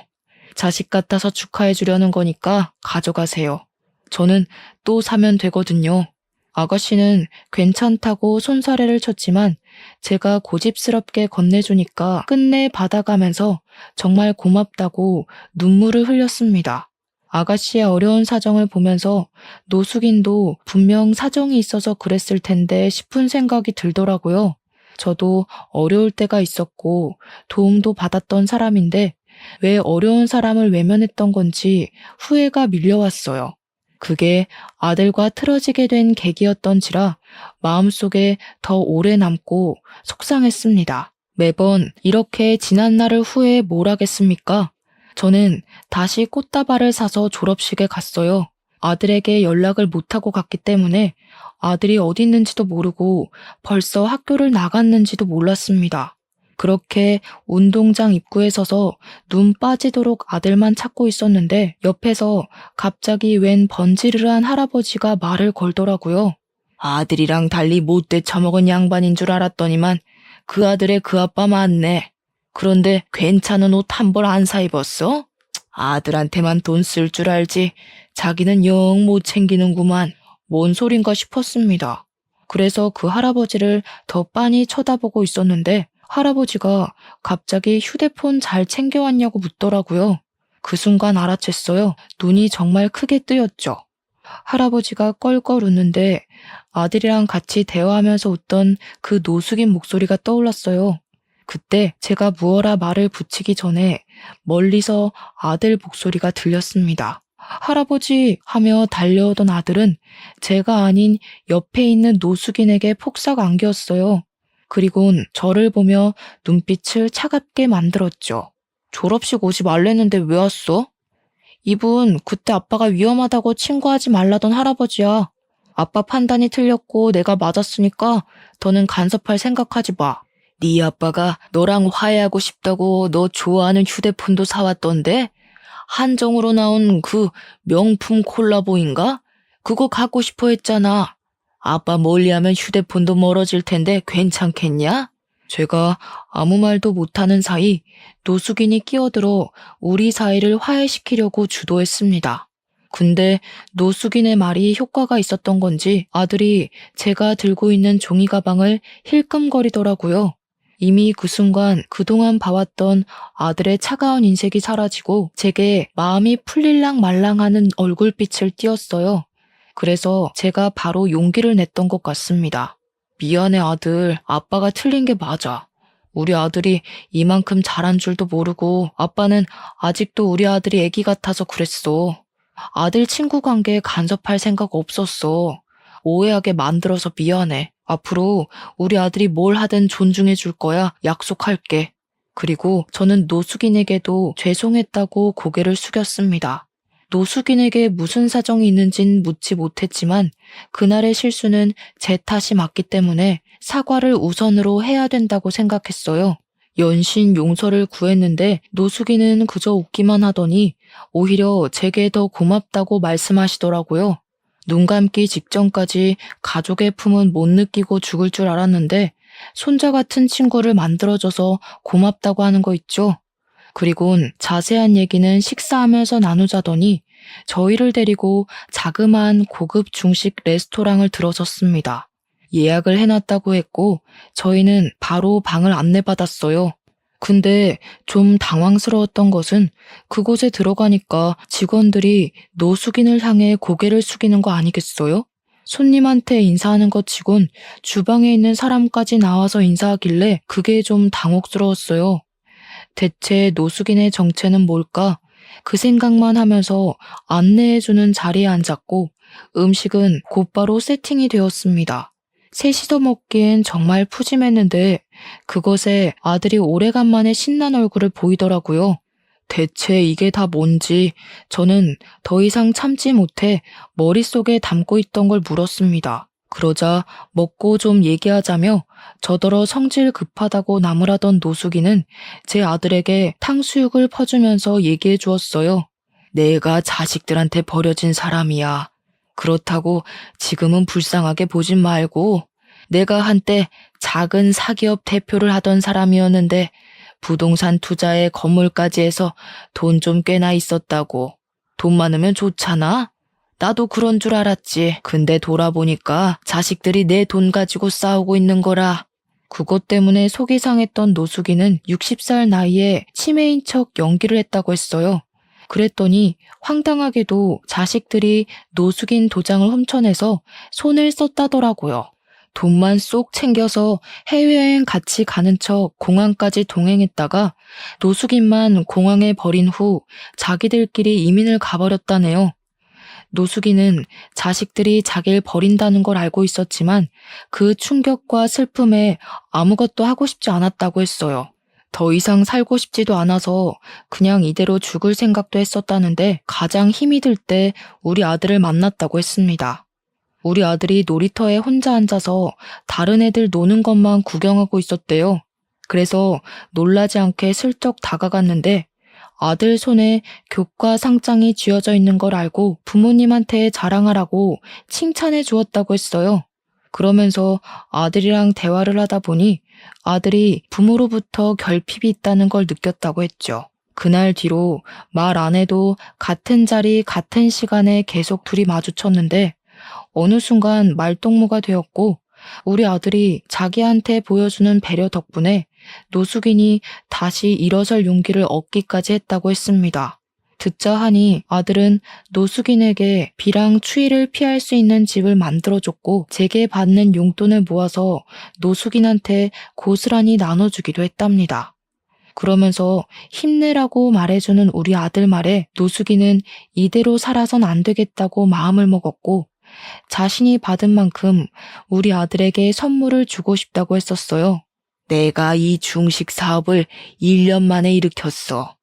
자식 같아서 축하해 주려는 거니까 가져가세요. 저는 또 사면 되거든요. 아가씨는 괜찮다고 손사래를 쳤지만 제가 고집스럽게 건네주니까 끝내 받아가면서 정말 고맙다고 눈물을 흘렸습니다. 아가씨의 어려운 사정을 보면서 노숙인도 분명 사정이 있어서 그랬을 텐데 싶은 생각이 들더라고요. 저도 어려울 때가 있었고 도움도 받았던 사람인데 왜 어려운 사람을 외면했던 건지 후회가 밀려왔어요. 그게 아들과 틀어지게 된 계기였던지라 마음속에 더 오래 남고 속상했습니다. 매번 이렇게 지난 날을 후회해 뭘 하겠습니까? 저는 다시 꽃다발을 사서 졸업식에 갔어요. 아들에게 연락을 못하고 갔기 때문에 아들이 어디 있는지도 모르고 벌써 학교를 나갔는지도 몰랐습니다. 그렇게 운동장 입구에 서서 눈 빠지도록 아들만 찾고 있었는데 옆에서 갑자기 웬 번지르르한 할아버지가 말을 걸더라고요. 아들이랑 달리 못돼 처먹은 양반인 줄 알았더니만 그 아들의 그 아빠 맞네. 그런데 괜찮은 옷 한 벌 안 사 입었어? 아들한테만 돈 쓸 줄 알지 자기는 영 못 챙기는구만. 뭔 소린가 싶었습니다. 그래서 그 할아버지를 더 빤히 쳐다보고 있었는데 할아버지가 갑자기 휴대폰 잘 챙겨왔냐고 묻더라고요. 그 순간 알아챘어요. 눈이 정말 크게 뜨였죠. 할아버지가 껄껄 웃는데 아들이랑 같이 대화하면서 웃던 그 노숙인 목소리가 떠올랐어요. 그때 제가 무어라 말을 붙이기 전에 멀리서 아들 목소리가 들렸습니다. 할아버지 하며 달려오던 아들은 제가 아닌 옆에 있는 노숙인에게 폭삭 안겼어요. 그리곤 저를 보며 눈빛을 차갑게 만들었죠. 졸업식 오지 말랬는데 왜 왔어? 이분 그때 아빠가 위험하다고 친구하지 말라던 할아버지야. 아빠 판단이 틀렸고 내가 맞았으니까 더는 간섭할 생각하지 마. 네 아빠가 너랑 화해하고 싶다고 너 좋아하는 휴대폰도 사왔던데? 한정으로 나온 그 명품 콜라보인가? 그거 갖고 싶어 했잖아. 아빠 멀리하면 휴대폰도 멀어질 텐데 괜찮겠냐? 제가 아무 말도 못하는 사이 노숙인이 끼어들어 우리 사이를 화해시키려고 주도했습니다. 근데 노숙인의 말이 효과가 있었던 건지 아들이 제가 들고 있는 종이 가방을 힐끔거리더라고요. 이미 그 순간 그동안 봐왔던 아들의 차가운 인색이 사라지고 제게 마음이 풀릴랑 말랑하는 얼굴빛을 띄었어요. 그래서 제가 바로 용기를 냈던 것 같습니다. 미안해 아들, 아빠가 틀린 게 맞아. 우리 아들이 이만큼 잘한 줄도 모르고 아빠는 아직도 우리 아들이 애기 같아서 그랬어. 아들 친구 관계에 간섭할 생각 없었어. 오해하게 만들어서 미안해. 앞으로 우리 아들이 뭘 하든 존중해 줄 거야. 약속할게. 그리고 저는 노숙인에게도 죄송했다고 고개를 숙였습니다. 노숙인에게 무슨 사정이 있는진 묻지 못했지만 그날의 실수는 제 탓이 맞기 때문에 사과를 우선으로 해야 된다고 생각했어요. 연신 용서를 구했는데 노숙인은 그저 웃기만 하더니 오히려 제게 더 고맙다고 말씀하시더라고요. 눈 감기 직전까지 가족의 품은 못 느끼고 죽을 줄 알았는데 손자 같은 친구를 만들어줘서 고맙다고 하는 거 있죠. 그리곤 자세한 얘기는 식사하면서 나누자더니 저희를 데리고 자그마한 고급 중식 레스토랑을 들어섰습니다. 예약을 해놨다고 했고 저희는 바로 방을 안내받았어요. 근데 좀 당황스러웠던 것은 그곳에 들어가니까 직원들이 노숙인을 향해 고개를 숙이는 거 아니겠어요? 손님한테 인사하는 것 치곤 주방에 있는 사람까지 나와서 인사하길래 그게 좀 당혹스러웠어요. 대체 노숙인의 정체는 뭘까? 그 생각만 하면서 안내해주는 자리에 앉았고 음식은 곧바로 세팅이 되었습니다. 셋이서 먹기엔 정말 푸짐했는데 그것에 아들이 오래간만에 신난 얼굴을 보이더라고요. 대체 이게 다 뭔지 저는 더 이상 참지 못해 머릿속에 담고 있던 걸 물었습니다. 그러자 먹고 좀 얘기하자며 저더러 성질 급하다고 나무라던 노숙이는 제 아들에게 탕수육을 퍼주면서 얘기해 주었어요. 내가 자식들한테 버려진 사람이야. 그렇다고 지금은 불쌍하게 보진 말고 내가 한때 작은 사기업 대표를 하던 사람이었는데 부동산 투자에 건물까지 해서 돈 좀 꽤나 있었다고. 돈 많으면 좋잖아? 나도 그런 줄 알았지. 근데 돌아보니까 자식들이 내 돈 가지고 싸우고 있는 거라. 그것 때문에 속이 상했던 노숙이는 60살 나이에 치매인 척 연기를 했다고 했어요. 그랬더니 황당하게도 자식들이 노숙인 도장을 훔쳐내서 손을 썼다더라고요. 돈만 쏙 챙겨서 해외여행 같이 가는 척 공항까지 동행했다가 노숙인만 공항에 버린 후 자기들끼리 이민을 가버렸다네요. 노숙인은 자식들이 자기를 버린다는 걸 알고 있었지만 그 충격과 슬픔에 아무것도 하고 싶지 않았다고 했어요. 더 이상 살고 싶지도 않아서 그냥 이대로 죽을 생각도 했었다는데 가장 힘이 들 때 우리 아들을 만났다고 했습니다. 우리 아들이 놀이터에 혼자 앉아서 다른 애들 노는 것만 구경하고 있었대요. 그래서 놀라지 않게 슬쩍 다가갔는데 아들 손에 교과 상장이 쥐어져 있는 걸 알고 부모님한테 자랑하라고 칭찬해 주었다고 했어요. 그러면서 아들이랑 대화를 하다 보니 아들이 부모로부터 결핍이 있다는 걸 느꼈다고 했죠. 그날 뒤로 말 안 해도 같은 자리 같은 시간에 계속 둘이 마주쳤는데 어느 순간 말동무가 되었고 우리 아들이 자기한테 보여주는 배려 덕분에 노숙인이 다시 일어설 용기를 얻기까지 했다고 했습니다. 듣자 하니 아들은 노숙인에게 비랑 추위를 피할 수 있는 집을 만들어줬고 제게 받는 용돈을 모아서 노숙인한테 고스란히 나눠주기도 했답니다. 그러면서 힘내라고 말해주는 우리 아들 말에 노숙인은 이대로 살아선 안 되겠다고 마음을 먹었고 자신이 받은 만큼 우리 아들에게 선물을 주고 싶다고 했었어요. 내가 이 중식 사업을 1년 만에 일으켰어.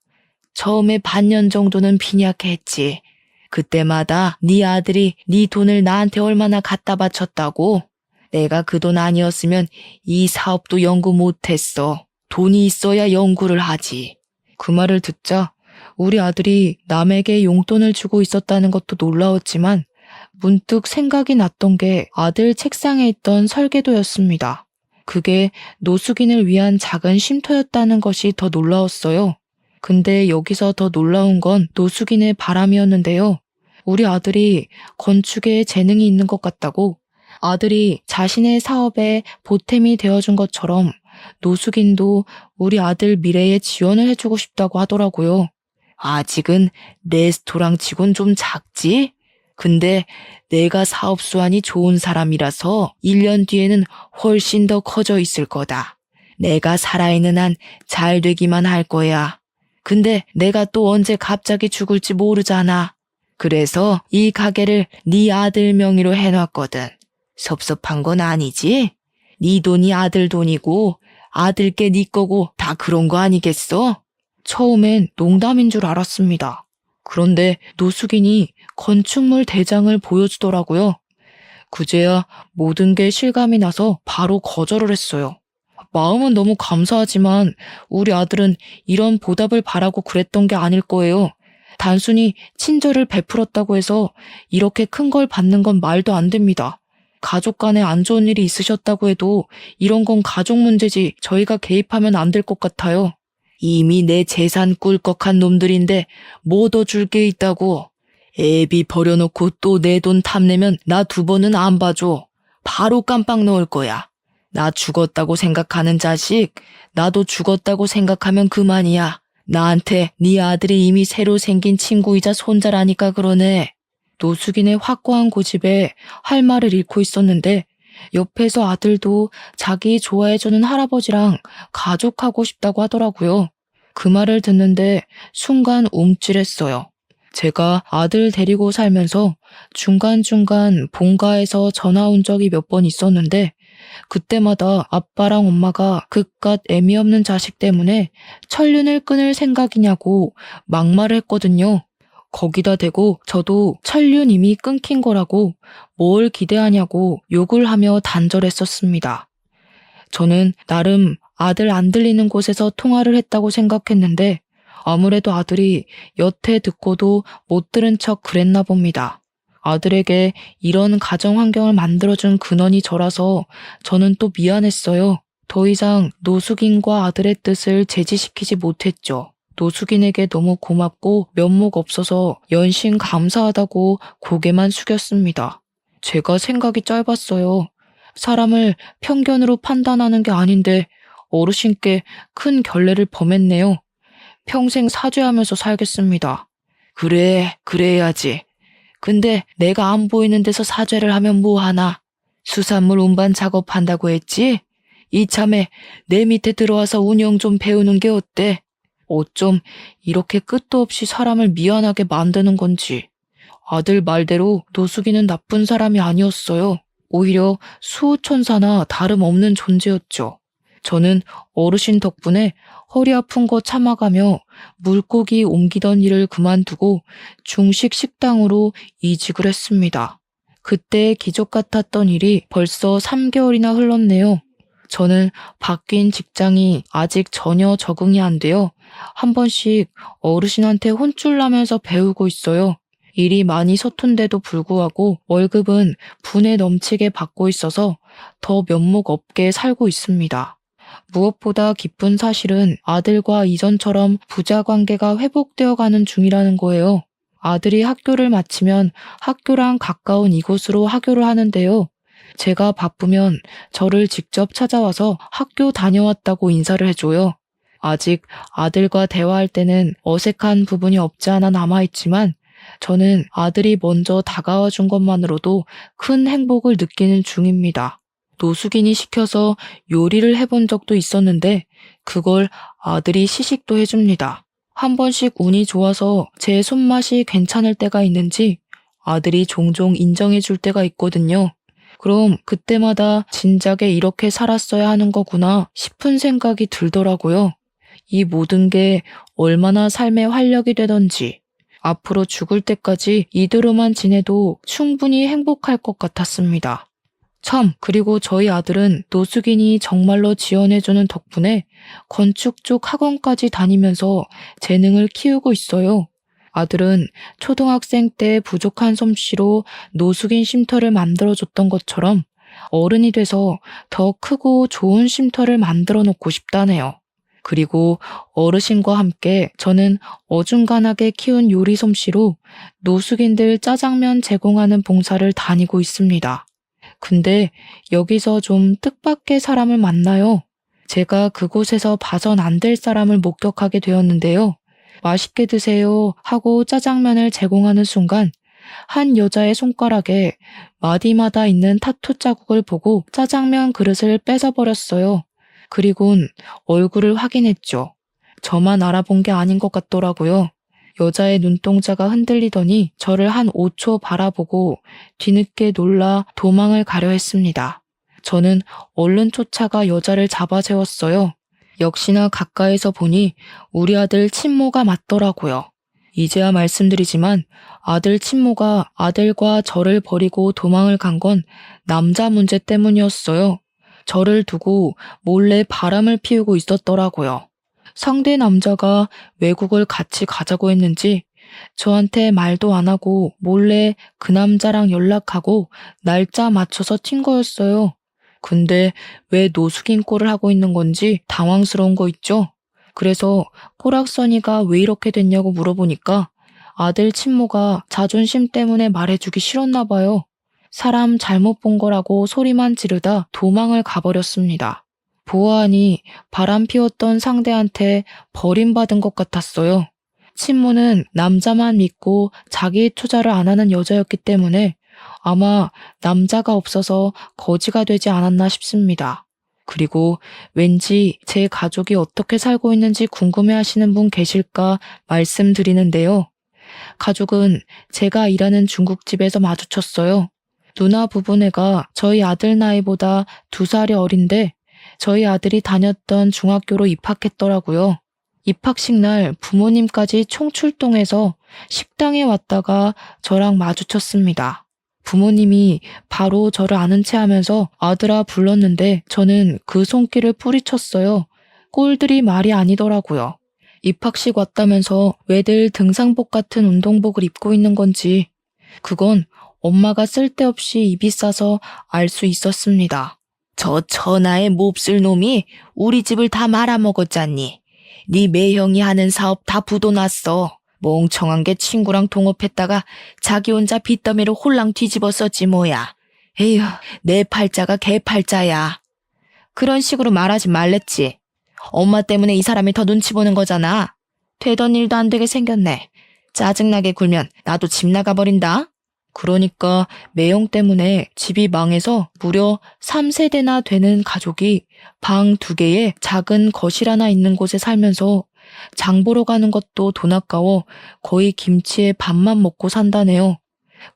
처음에 반년 정도는 빈약했지. 그때마다 네 아들이 네 돈을 나한테 얼마나 갖다 바쳤다고? 내가 그 돈 아니었으면 이 사업도 연구 못했어. 돈이 있어야 연구를 하지. 그 말을 듣자 우리 아들이 남에게 용돈을 주고 있었다는 것도 놀라웠지만 문득 생각이 났던 게 아들 책상에 있던 설계도였습니다. 그게 노숙인을 위한 작은 쉼터였다는 것이 더 놀라웠어요. 근데 여기서 더 놀라운 건 노숙인의 바람이었는데요. 우리 아들이 건축에 재능이 있는 것 같다고 아들이 자신의 사업에 보탬이 되어준 것처럼 노숙인도 우리 아들 미래에 지원을 해주고 싶다고 하더라고요. 아직은 레스토랑 치곤 좀 작지? 근데 내가 사업 수완이 좋은 사람이라서 1년 뒤에는 훨씬 더 커져 있을 거다. 내가 살아있는 한 잘 되기만 할 거야. 근데 내가 또 언제 갑자기 죽을지 모르잖아. 그래서 이 가게를 네 아들 명의로 해놨거든. 섭섭한 건 아니지? 네 돈이 아들 돈이고 아들께 네 거고 다 그런 거 아니겠어? 처음엔 농담인 줄 알았습니다. 그런데 노숙인이 건축물 대장을 보여주더라고요. 그제야 모든 게 실감이 나서 바로 거절을 했어요. 마음은 너무 감사하지만 우리 아들은 이런 보답을 바라고 그랬던 게 아닐 거예요. 단순히 친절을 베풀었다고 해서 이렇게 큰 걸 받는 건 말도 안 됩니다. 가족 간에 안 좋은 일이 있으셨다고 해도 이런 건 가족 문제지 저희가 개입하면 안 될 것 같아요. 이미 내 재산 꿀꺽한 놈들인데 뭐 더 줄 게 있다고. 애비 버려놓고 또 내 돈 탐내면 나 2번은 안 봐줘. 바로 깜빡 넣을 거야. 나 죽었다고 생각하는 자식, 나도 죽었다고 생각하면 그만이야. 나한테 네 아들이 이미 새로 생긴 친구이자 손자라니까 그러네. 노숙인의 확고한 고집에 할 말을 잃고 있었는데 옆에서 아들도 자기 좋아해주는 할아버지랑 가족하고 싶다고 하더라고요. 그 말을 듣는데 순간 움찔했어요. 제가 아들 데리고 살면서 중간중간 본가에서 전화 온 적이 몇 번 있었는데 그때마다 아빠랑 엄마가 그깟 애미 없는 자식 때문에 천륜을 끊을 생각이냐고 막말을 했거든요. 거기다 대고 저도 천륜 이미 끊긴 거라고 뭘 기대하냐고 욕을 하며 단절했었습니다. 저는 나름 아들 안 들리는 곳에서 통화를 했다고 생각했는데 아무래도 아들이 여태 듣고도 못 들은 척 그랬나 봅니다. 아들에게 이런 가정 환경을 만들어준 근원이 저라서 저는 또 미안했어요. 더 이상 노숙인과 아들의 뜻을 제지시키지 못했죠. 노숙인에게 너무 고맙고 면목 없어서 연신 감사하다고 고개만 숙였습니다. 제가 생각이 짧았어요. 사람을 편견으로 판단하는 게 아닌데 어르신께 큰 결례를 범했네요. 평생 사죄하면서 살겠습니다. 그래, 그래야지. 근데 내가 안 보이는 데서 사죄를 하면 뭐하나? 수산물 운반 작업한다고 했지? 이참에 내 밑에 들어와서 운영 좀 배우는 게 어때? 어쩜 이렇게 끝도 없이 사람을 미안하게 만드는 건지. 아들 말대로 노숙인은 나쁜 사람이 아니었어요. 오히려 수호천사나 다름없는 존재였죠. 저는 어르신 덕분에 허리 아픈 거 참아가며 물고기 옮기던 일을 그만두고 중식 식당으로 이직을 했습니다. 그때 기적 같았던 일이 벌써 3개월이나 흘렀네요. 저는 바뀐 직장이 아직 전혀 적응이 안 돼요. 한 번씩 어르신한테 혼쭐 나면서 배우고 있어요. 일이 많이 서툰데도 불구하고 월급은 분에 넘치게 받고 있어서 더 면목 없게 살고 있습니다. 무엇보다 기쁜 사실은 아들과 이전처럼 부자 관계가 회복되어 가는 중이라는 거예요. 아들이 학교를 마치면 학교랑 가까운 이곳으로 하교를 하는데요. 제가 바쁘면 저를 직접 찾아와서 학교 다녀왔다고 인사를 해줘요. 아직 아들과 대화할 때는 어색한 부분이 없지 않아 남아있지만 저는 아들이 먼저 다가와 준 것만으로도 큰 행복을 느끼는 중입니다. 노숙인이 시켜서 요리를 해본 적도 있었는데 그걸 아들이 시식도 해줍니다. 한 번씩 운이 좋아서 제 손맛이 괜찮을 때가 있는지 아들이 종종 인정해줄 때가 있거든요. 그럼 그때마다 진작에 이렇게 살았어야 하는 거구나 싶은 생각이 들더라고요. 이 모든 게 얼마나 삶의 활력이 되던지 앞으로 죽을 때까지 이대로만 지내도 충분히 행복할 것 같았습니다. 참, 그리고 저희 아들은 노숙인이 정말로 지원해주는 덕분에 건축 쪽 학원까지 다니면서 재능을 키우고 있어요. 아들은 초등학생 때 부족한 솜씨로 노숙인 쉼터를 만들어줬던 것처럼 어른이 돼서 더 크고 좋은 쉼터를 만들어 놓고 싶다네요. 그리고 어르신과 함께 저는 어중간하게 키운 요리 솜씨로 노숙인들 짜장면 제공하는 봉사를 다니고 있습니다. 근데 여기서 좀 뜻밖의 사람을 만나요. 제가 그곳에서 봐선 안 될 사람을 목격하게 되었는데요. 맛있게 드세요 하고 짜장면을 제공하는 순간 한 여자의 손가락에 마디마다 있는 타투 자국을 보고 짜장면 그릇을 뺏어버렸어요. 그리곤 얼굴을 확인했죠. 저만 알아본 게 아닌 것 같더라고요. 여자의 눈동자가 흔들리더니 저를 한 5초 바라보고 뒤늦게 놀라 도망을 가려 했습니다. 저는 얼른 쫓아가 여자를 잡아 세웠어요. 역시나 가까이서 보니 우리 아들 친모가 맞더라고요. 이제야 말씀드리지만 아들 친모가 아들과 저를 버리고 도망을 간 건 남자 문제 때문이었어요. 저를 두고 몰래 바람을 피우고 있었더라고요. 상대 남자가 외국을 같이 가자고 했는지 저한테 말도 안 하고 몰래 그 남자랑 연락하고 날짜 맞춰서 튄 거였어요. 근데 왜 노숙인 꼴을 하고 있는 건지 당황스러운 거 있죠? 그래서 꼬락서니가 왜 이렇게 됐냐고 물어보니까 아들 친모가 자존심 때문에 말해주기 싫었나 봐요. 사람 잘못 본 거라고 소리만 지르다 도망을 가버렸습니다. 보아하니 바람 피웠던 상대한테 버림받은 것 같았어요. 친모는 남자만 믿고 자기 투자를 안 하는 여자였기 때문에 아마 남자가 없어서 거지가 되지 않았나 싶습니다. 그리고 왠지 제 가족이 어떻게 살고 있는지 궁금해하시는 분 계실까 말씀드리는데요. 가족은 제가 일하는 중국집에서 마주쳤어요. 누나 부부네가 저희 아들 나이보다 2살이 어린데 저희 아들이 다녔던 중학교로 입학했더라고요. 입학식 날 부모님까지 총출동해서 식당에 왔다가 저랑 마주쳤습니다. 부모님이 바로 저를 아는 체 하면서 아들아 불렀는데 저는 그 손길을 뿌리쳤어요. 꼴들이 말이 아니더라고요. 입학식 왔다면서 왜들 등산복 같은 운동복을 입고 있는 건지 그건 엄마가 쓸데없이 입이 싸서 알 수 있었습니다. 저 천하의 몹쓸 놈이 우리 집을 다 말아먹었잖니. 네 매형이 하는 사업 다 부도났어. 멍청한 게 친구랑 동업했다가 자기 혼자 빚더미를 홀랑 뒤집었었지 뭐야. 에휴, 내 팔자가 개 팔자야. 그런 식으로 말하지 말랬지. 엄마 때문에 이 사람이 더 눈치 보는 거잖아. 되던 일도 안 되게 생겼네. 짜증나게 굴면 나도 집 나가버린다. 그러니까 매형 때문에 집이 망해서 무려 3세대나 되는 가족이 방 2개에 작은 거실 하나 있는 곳에 살면서 장 보러 가는 것도 돈 아까워 거의 김치에 밥만 먹고 산다네요.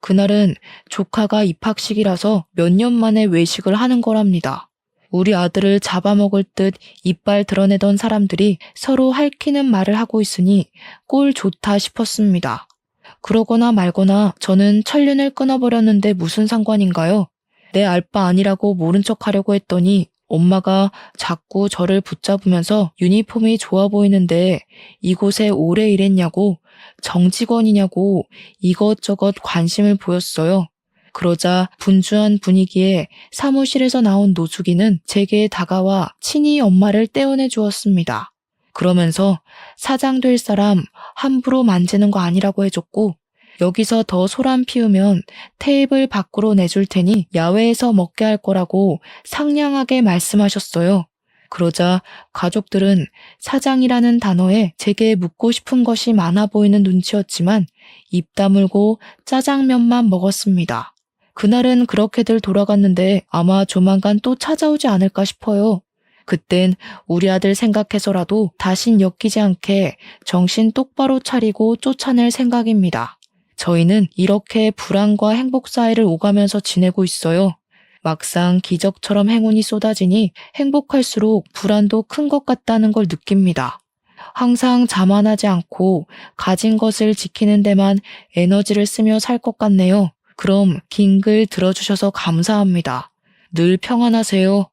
그날은 조카가 입학식이라서 몇 년 만에 외식을 하는 거랍니다. 우리 아들을 잡아먹을 듯 이빨 드러내던 사람들이 서로 핥히는 말을 하고 있으니 꼴 좋다 싶었습니다. 그러거나 말거나 저는 천륜을 끊어버렸는데 무슨 상관인가요? 내 알바 아니라고 모른 척 하려고 했더니 엄마가 자꾸 저를 붙잡으면서 유니폼이 좋아 보이는데 이곳에 오래 일했냐고 정직원이냐고 이것저것 관심을 보였어요. 그러자 분주한 분위기에 사무실에서 나온 노숙인은 제게 다가와 친히 엄마를 떼어내 주었습니다. 그러면서 사장 될 사람 함부로 만지는 거 아니라고 해줬고 여기서 더 소란 피우면 테이블 밖으로 내줄 테니 야외에서 먹게 할 거라고 상냥하게 말씀하셨어요. 그러자 가족들은 사장이라는 단어에 제게 묻고 싶은 것이 많아 보이는 눈치였지만 입 다물고 짜장면만 먹었습니다. 그날은 그렇게들 돌아갔는데 아마 조만간 또 찾아오지 않을까 싶어요. 그땐 우리 아들 생각해서라도 다신 엮이지 않게 정신 똑바로 차리고 쫓아낼 생각입니다. 저희는 이렇게 불안과 행복 사이를 오가면서 지내고 있어요. 막상 기적처럼 행운이 쏟아지니 행복할수록 불안도 큰 것 같다는 걸 느낍니다. 항상 자만하지 않고 가진 것을 지키는 데만 에너지를 쓰며 살 것 같네요. 그럼 긴 글 들어주셔서 감사합니다. 늘 평안하세요.